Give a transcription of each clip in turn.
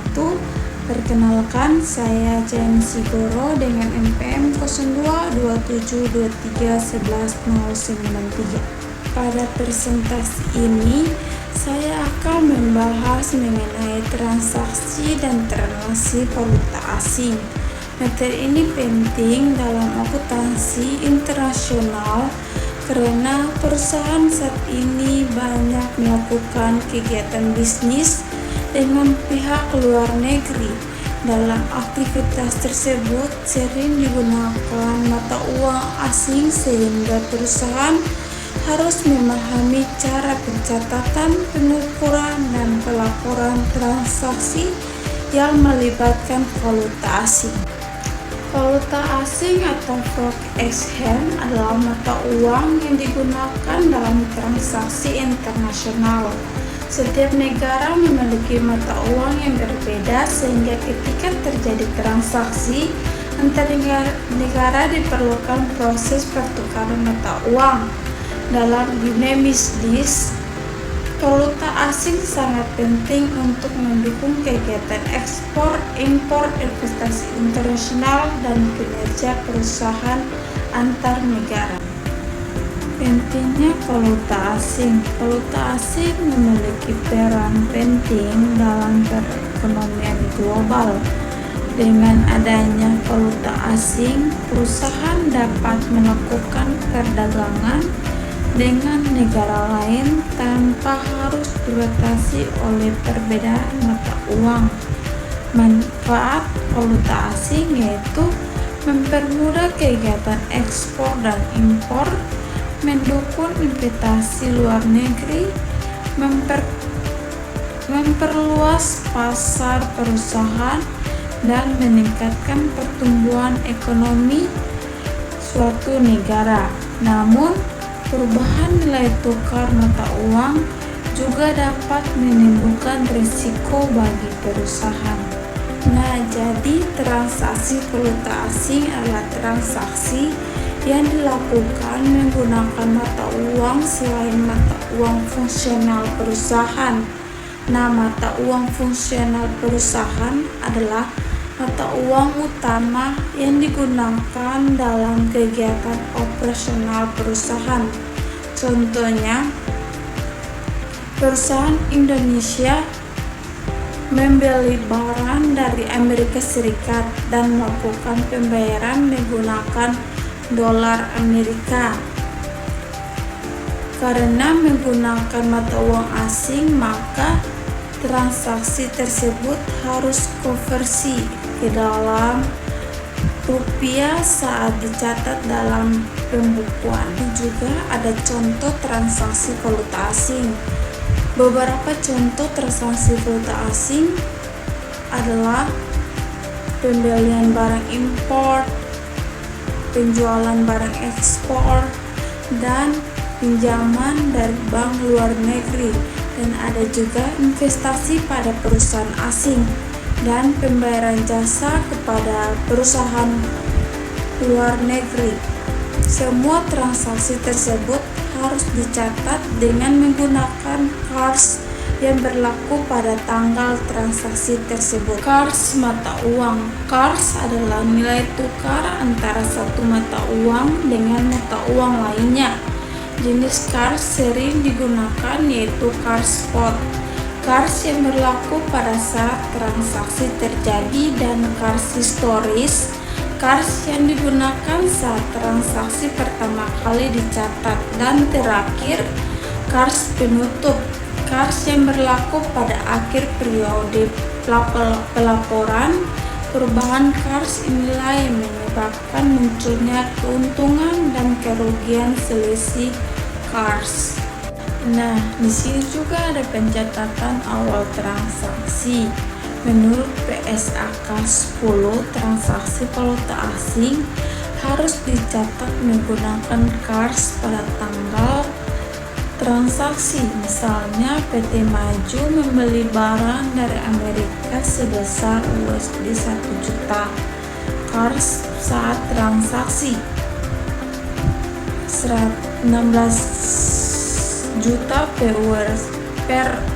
wabarakatuh. Perkenalkan, saya Jen Sigoro dengan NPM 0227231193. Pada presentasi ini, saya akan membahas mengenai transaksi dan transaksi valuta asing. Materi ini penting dalam akuntansi internasional karena perusahaan saat ini banyak melakukan kegiatan bisnis dengan pihak luar negeri. Dalam aktivitas tersebut sering digunakan mata uang asing sehingga perusahaan harus memahami cara pencatatan, pengukuran, dan pelaporan transaksi yang melibatkan valuta asing. Valuta asing atau foreign exchange adalah mata uang yang digunakan dalam transaksi internasional. Setiap negara memiliki mata uang yang berbeda sehingga ketika terjadi transaksi antar negara diperlukan proses pertukaran mata uang. Dalam dunia bisnis, valuta asing sangat penting untuk mendukung kegiatan ekspor, impor, investasi internasional, dan kinerja perusahaan antar negara. Pentingnya valuta asing. Valuta asing memiliki peran penting dalam perekonomian global. Dengan adanya valuta asing, perusahaan dapat melakukan perdagangan dengan negara lain tanpa harus dibatasi oleh perbedaan mata uang. Manfaat valuta asing yaitu mempermudah kegiatan ekspor dan impor, mendukung investasi luar negeri, memperluas pasar perusahaan, dan meningkatkan pertumbuhan ekonomi suatu negara. Namun, perubahan nilai tukar mata uang juga dapat menimbulkan risiko bagi perusahaan. Jadi transaksi valuta asing adalah transaksi yang dilakukan menggunakan mata uang selain mata uang fungsional perusahaan. Mata uang fungsional perusahaan adalah mata uang utama yang digunakan dalam kegiatan operasional perusahaan. Contohnya, perusahaan Indonesia membeli barang dari Amerika Serikat dan melakukan pembayaran menggunakan dolar Amerika. Karena menggunakan mata uang asing, maka transaksi tersebut harus konversi ke dalam rupiah saat dicatat dalam pembukuan. Juga ada contoh transaksi valuta asing. Beberapa contoh transaksi valuta asing adalah pembelian barang impor, penjualan barang ekspor, dan pinjaman dari bank luar negeri. Dan ada juga investasi pada perusahaan asing dan pembayaran jasa kepada perusahaan luar negeri. Semua transaksi tersebut harus dicatat dengan menggunakan KARS yang berlaku pada tanggal transaksi tersebut. KARS mata uang. KARS adalah nilai tukar antara satu mata uang dengan mata uang lainnya. Jenis KARS sering digunakan yaitu KARS spot, KARS yang berlaku pada saat transaksi terjadi, dan KARS historis, KARS yang digunakan saat transaksi pertama kali dicatat, dan terakhir KARS penutup, KARS yang berlaku pada akhir periode pelaporan. Perubahan KARS inilah yang menyebabkan munculnya keuntungan dan kerugian selisih KARS. Di sini juga ada pencatatan awal transaksi. Menurut PSAK 10, transaksi valuta asing harus dicatat menggunakan KARS pada tanggal transaksi. Misalnya, PT Maju membeli barang dari Amerika sebesar USD 1 juta. KARS saat transaksi 16 juta per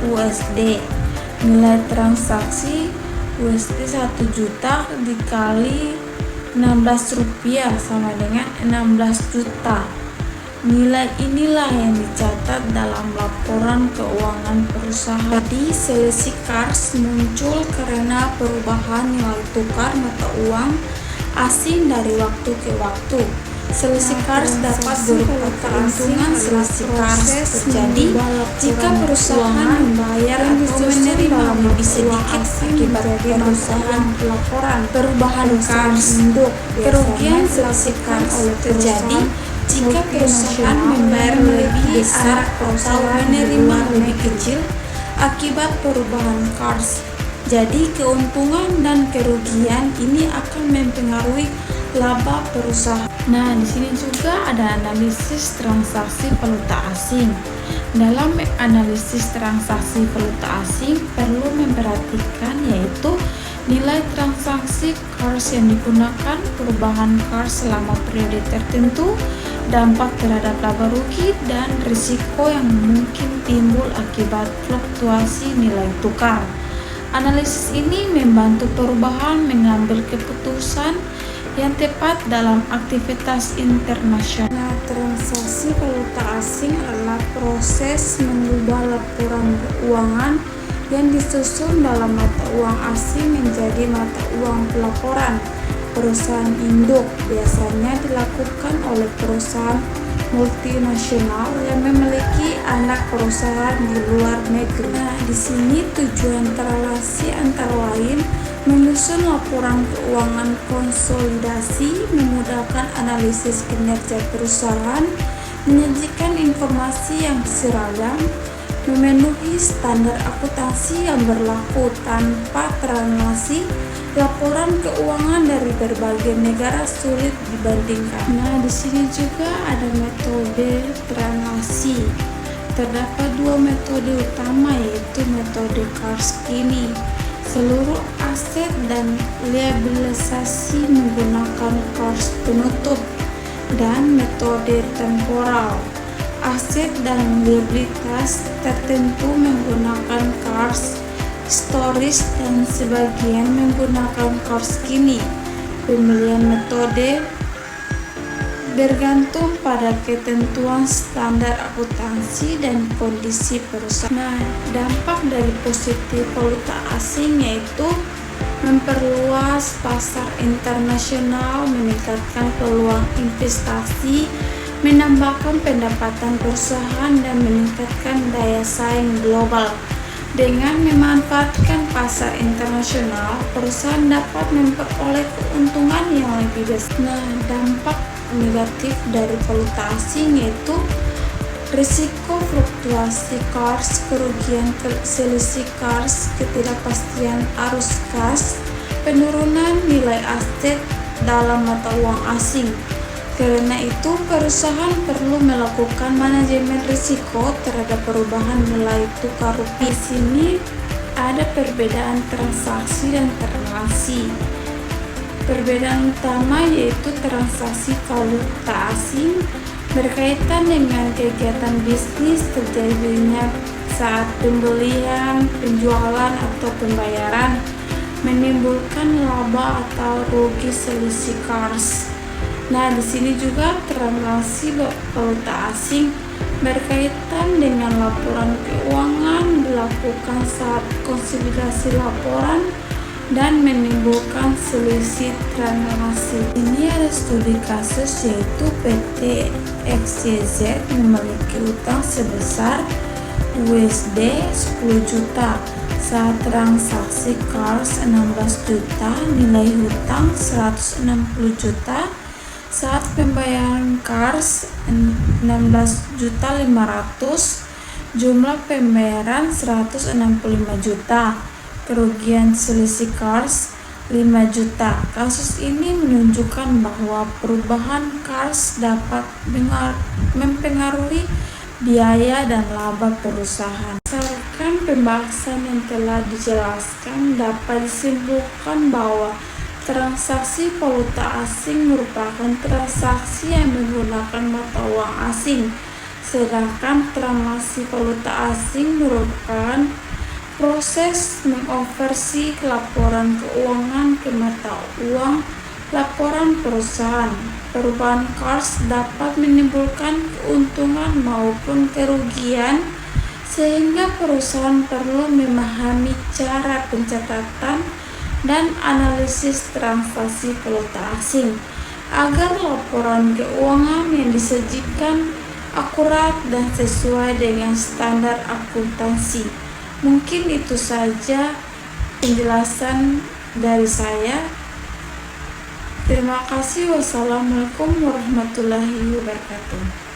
USD. Nilai transaksi USD 1 juta dikali 16 rupiah sama dengan 16 juta. Nilai inilah yang dicatat dalam laporan keuangan perusahaan. Jadi selisih KARS muncul karena perubahan nilai tukar mata uang asing dari waktu ke waktu. Selisih KARS dapat berupa keuntungan. Selisih KARS terjadi jika perusahaan membayar atau menerima lebih sedikit akibat perubahan KARS. Kerugian selisih KARS terjadi jika perusahaan membayar lebih besar atau menerima lebih kecil akibat perubahan KARS. Jadi keuntungan dan kerugian ini akan mempengaruhi laba perusahaan. Nah, di sini juga ada analisis transaksi valuta asing. Dalam analisis transaksi valuta asing perlu memperhatikan yaitu nilai transaksi KARS yang digunakan, perubahan KARS selama periode tertentu, dampak terhadap laba rugi, dan risiko yang mungkin timbul akibat fluktuasi nilai tukar. Analisis ini membantu perusahaan mengambil keputusan yang tepat dalam aktivitas internasional. Nah, transaksi valuta asing adalah proses mengubah laporan keuangan yang disusun dalam mata uang asing menjadi mata uang pelaporan perusahaan induk. Biasanya dilakukan oleh perusahaan multinasional yang memiliki anak perusahaan di luar negeri. Nah, di sini tujuan transaksi antara lain menyusun laporan keuangan konsolidasi, memudahkan analisis kinerja perusahaan, menyajikan informasi yang seragam, memenuhi standar akuntansi yang berlaku. Tanpa transaksi, laporan keuangan dari berbagai negara sulit dibandingkan. Nah, di sini juga ada metode transaksi. Terdapat dua metode utama, yaitu metode KARS-Gini. Seluruh aset dan liabilisasi menggunakan KARS penutup, dan metode temporal. Aset dan liabilitas tertentu menggunakan KARS historis dan sebagian menggunakan KARS-Gini. Pemilihan metode bergantung pada ketentuan standar akuntansi dan kondisi perusahaan. Nah, dampak dari positif valuta asing yaitu memperluas pasar internasional, meningkatkan peluang investasi, menambahkan pendapatan perusahaan, dan meningkatkan daya saing global. Dengan memanfaatkan pasar internasional, perusahaan dapat memperoleh keuntungan yang lebih besar. Nah, dampak negatif dari valuta asing yaitu risiko fluktuasi KARS, kerugian selisih KARS, ketidakpastian arus kas, penurunan nilai aset dalam mata uang asing. Karena itu, perusahaan perlu melakukan manajemen risiko terhadap perubahan nilai tukar rupiah. Di sini ada perbedaan transaksi dan transaksi. Perbedaan utama yaitu transaksi valuta asing berkaitan dengan kegiatan bisnis terjadinya saat pembelian, penjualan, atau pembayaran, menimbulkan laba atau rugi selisih KARS. Nah, di sini juga transaksi valuta asing berkaitan dengan laporan keuangan dilakukan saat konsolidasi laporan dan menimbulkan selisih transaksi. Ini ada studi kasus yaitu PT XYZ memiliki utang sebesar USD 10 juta saat transaksi KARS 16 juta, nilai hutang 160 juta saat pembayaran KARS 16.500.000, jumlah pembayaran 165 juta, kerugian selisih KARS 5 juta. Kasus ini menunjukkan bahwa perubahan KARS dapat mempengaruhi biaya dan laba perusahaan. Berdasarkan pembahasan yang telah dijelaskan, dapat disimpulkan bahwa transaksi valuta asing merupakan transaksi yang menggunakan mata uang asing, sedangkan transaksi valuta asing merupakan Proses mengoversi laporan keuangan ke mata uang laporan perusahaan. Perubahan KARS dapat menimbulkan keuntungan maupun kerugian, sehingga perusahaan perlu memahami cara pencatatan dan analisis transaksi valuta asing agar laporan keuangan yang disajikan akurat dan sesuai dengan standar akuntansi. Mungkin itu saja penjelasan dari saya. Terima kasih. Wassalamualaikum warahmatullahi wabarakatuh.